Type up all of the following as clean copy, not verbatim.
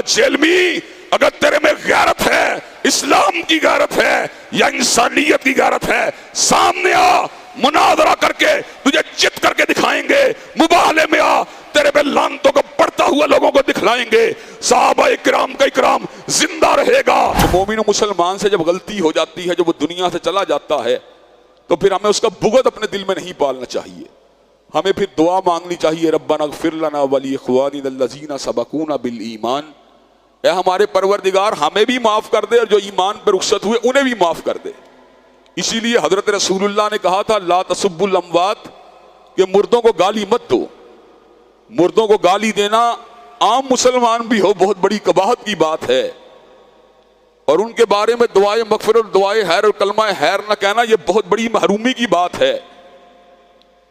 جیلمی اگر تیرے میں غیرت ہے، اسلام کی غیرت ہے یا انسانیت کی غیرت ہے، سامنے آ، مناظرہ کر کے تجھے چت کر کے دکھائیں گے، مباہلے میں آ، تیرے پہ لعنتوں کو پڑھتا ہوا لوگوں کو دکھلائیں گے، صحابہ کرام کا اکرام زندہ رہے گا۔ مومن و مسلمان سے جب غلطی ہو جاتی ہے، جب وہ دنیا سے چلا جاتا ہے، تو پھر ہمیں اس کا بغض اپنے دل میں نہیں پالنا چاہیے، ہمیں پھر دعا مانگنی چاہیے، ربنا اغفر لنا ولاخواننا الذین سبقونا بالایمان، اے ہمارے پروردگار ہمیں بھی معاف کر دے اور جو ایمان پر رخصت ہوئے انہیں بھی معاف کر دے۔ اسی لیے حضرت رسول اللہ نے کہا تھا لا تسبوا الاموات، کہ مردوں کو گالی مت دو۔ مردوں کو گالی دینا عام مسلمان بھی ہو بہت بڑی قباحت کی بات ہے، اور ان کے بارے میں دعائے مغفرت، دعائے خیر اور کلمہ خیر نہ کہنا یہ بہت بڑی محرومی کی بات ہے۔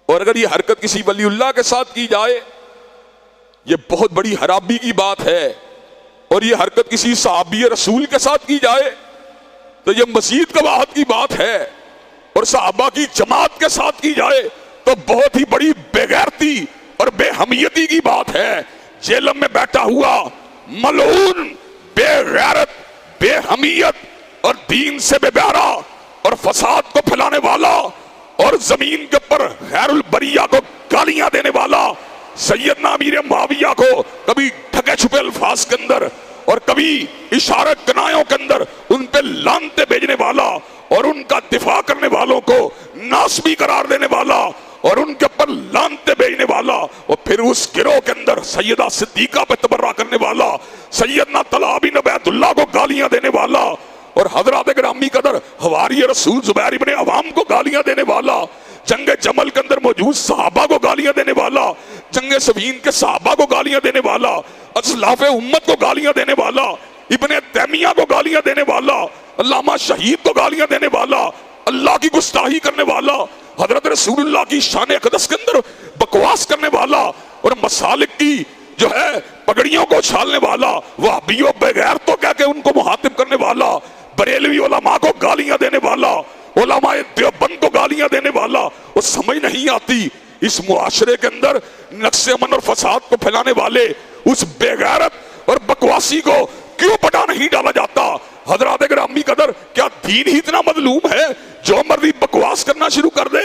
اور اگر یہ حرکت کسی ولی اللہ کے ساتھ کی جائے یہ بہت بڑی خرابی کی بات ہے، اور یہ حرکت کسی صحابی رسول کے ساتھ کی جائے تو یہ مزید قباحت کی بات ہے، اور صحابہ کی جماعت کے ساتھ کی جائے تو بہت ہی بڑی بے غیرتی اور بے حمیتی کی بات ہے۔ جیلم میں بیٹھا ہوا ملعون، بے غیرت، بے حمیت اور دین سے بے بہرا اور فساد کو پھیلانے والا اور زمین کے اوپر خیر البریہ کو گالیاں دینے والا سیدنا امیر معاویہ کو کبھی ڈھکے چھپے الفاظ کے اندر اور کبھی اشارت کنایوں کے اندر ان پہ لعنتیں بھیجنے والا اور ان کا دفاع کرنے والوں کو ناسبی قرار دینے والا اور ان کے اوپر لعنتیں بھیجنے والا، اور پھر اس گروہ کے اندر سیدہ صدیقہ پہ تبرہ کرنے والا، سیدنا طلحہ بن عبید اللہ کو گالیاں دینے والا، اور حضرات گرامی قدر حواری رسول زبیر ابن عوام کو گالیاں دینے والا، جنگ جمل کے اندر موجود صحابہ کو گالیاں دینے والا، جنگ صفین کے صحابہ کو گالیاں دینے والا، اسلاف امت کو گالیاں دینے والا، ابن تیمیہ کو گالیاں دینے والا، علامہ شہید کو گالیاں دینے والا، اللہ کی گستاخی کرنے والا، حضرت رسول اللہ کی شان اقدس کے اندر بکواس کرنے والا، اور مسالک کی جو ہے پگڑیوں کو اچھالنے والا، وہابیوں بغیر تو کہہ کے ان کو مخاطب کرنے والا، بریلوی علماء کو گالیاں دینے والا، علماء دیوبند کو گالیاں دینے والا، وہ سمجھ نہیں آتی اس معاشرے کے اندر نقص امن اور فساد کو پھیلانے والے اس بے غیرت اور بکواسی کو کیوں پٹا نہیں ڈالا جاتا؟ حضرات گرامی قدر کیا دین ہی اتنا مظلوم ہے جو مرضی بکواس کرنا شروع کر دے؟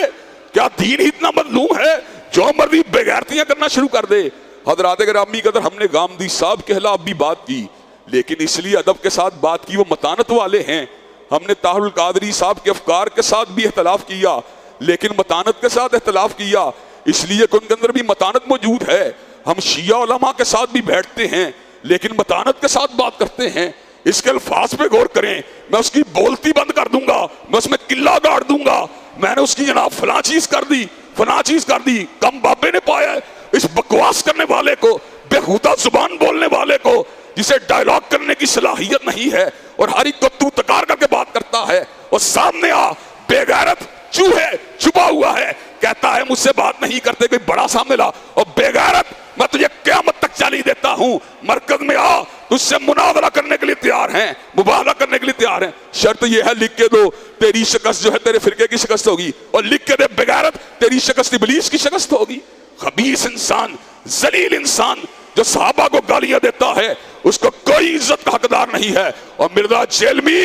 کیا دین ہی اتنا مظلوم ہے جو مرضی بے غیرتیاں کرنا شروع کر دے؟ حضرات گرامی قدر ہم نے گامدی صاحب کے خلاف بھی بات کی، لیکن اس لیے ادب کے ساتھ بات کی وہ متانت والے ہیں۔ ہم نے طاہر القادری صاحب کے افکار کے ساتھ بھی اختلاف کیا، لیکن متانت کے ساتھ اختلاف کیا، اس لیے کہ ان کے اندر بھی متانت موجود ہے۔ ہم شیعہ علماء کے ساتھ بھی بیٹھتے ہیں لیکن متانت کے ساتھ بات کرتے ہیں۔ اس کے الفاظ پہ غور کریں، میں اس کی بولتی بند کر دوں گا، میں اس میں قلعہ گاڑ دوں گا، میں نے اس کی جناب فلاں چیز کر دی، فلاں چیز کر دی، کم بابے نے پایا ہے اس بکواس کرنے والے کو، بےہودہ زبان بولنے والے کو، جسے ڈائلاگ کرنے کی صلاحیت نہیں ہے اور ہر ایک کو تو تکار کر کے بات کرتا ہے، اور سامنے آ بے غیرت چوہے چھپا ہوا ہے، کہتا ہے مجھ سے بات نہیں کرتے، کوئی بڑا سا ملا، اور بے غیرت میں تجھے قیامت تک چالی دیتا ہوں، مرکز میں آ، تجھ سے مناظرہ کرنے کے لیے تیار ہیں، مباہلہ کرنے کے لیے تیار ہیں، شرط یہ ہے لکھ کے دو تیری شکست جو ہے تیرے فرقے کی شکست ہوگی، اور لکھ کے دے بے غیرت تیری شکست ابلیس کی شکست ہوگی۔ خبیث انسان، ذلیل انسان جو صحابہ کو گالیاں دیتا ہے اس کو کوئی عزت کا حقدار نہیں ہے۔ اور مرزا جیلمی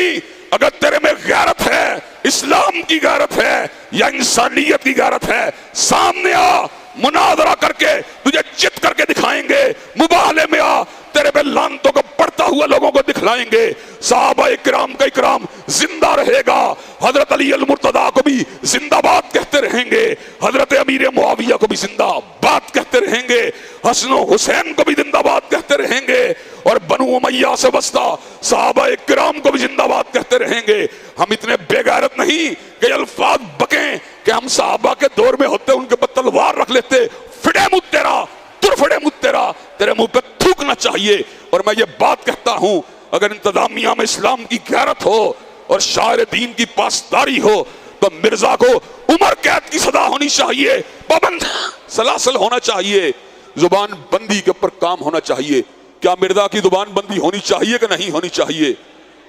اگر تیرے میں غیرت ہے، اسلام کی غیرت ہے یا انسانیت کی غیرت ہے، سامنے آ، مناظرہ کر کے تجھے چت کر کے دکھائیں گے، مباہلے میں آ، تیرے پہ لعنتوں کو پڑھتا ہوا لوگوں کو دکھلائیں گے، صحابہ کرام کا اکرام زندہ رہے گا، حضرت علی المرتضیٰ کو بھی زندہ باد کہتے رہیں گے، حضرت امیر معاویہ کو بھی زندہ باد کہتے رہیں گے، حسن و حسین کو بھی زندہ باد کہتے رہیں گے، اور بنو امیہ سے وسطی صحابہ کرام کو بھی زندہ باد کہتے رہیں گے۔ ہم اتنے بے غیرت نہیں کہ الفاظ بکیں کہ ہم صحابہ کے دور میں ہوتے ان کے پر تلوار رکھ لیتے، فڑے مت تیرا، فڑے مت تیرا، تیرے منہ پہ تھوکنا چاہیے۔ اور میں یہ بات کہتا ہوں اگر انتظامیہ میں اسلام کی غیرت ہو اور شاعر دین کی پاسداری ہو تو مرزا کو عمر قید کی سزا ہونی چاہیے، پابند سلاسل ہونا چاہیے، زبان بندی کے اوپر کام ہونا چاہیے۔ کیا مرزا کی زبان بندی ہونی چاہیے کہ نہیں ہونی چاہیے؟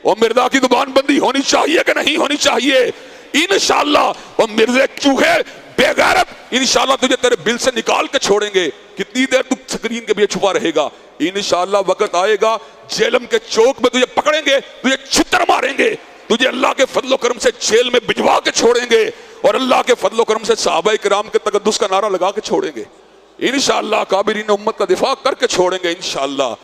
اور مرزا کی زبان بندی ہونی چاہیے کہ نہیں ہونی چاہیے؟ انشاءاللہ وہ مرزے چوہے بے غیرت، انشاءاللہ تجھے تیرے بل سے نکال کے چھوڑیں گے. کتنی دیر تو سکرین کے پیچھے چھپا رہے گا؟ انشاءاللہ وقت آئے گا جیلم کے چوک میں تجھے پکڑیں گے، تجھے چھتر ماریں گے، تجھے اللہ کے فضل و کرم سے جیل میں بھجوا کے چھوڑیں گے، اور اللہ کے فضل و کرم سے صحابہ کرام کے تقدس کا نعرہ لگا کے چھوڑیں گے. انشاءاللہ کابرین امت کا دفاع کر کے چھوڑیں گے انشاءاللہ.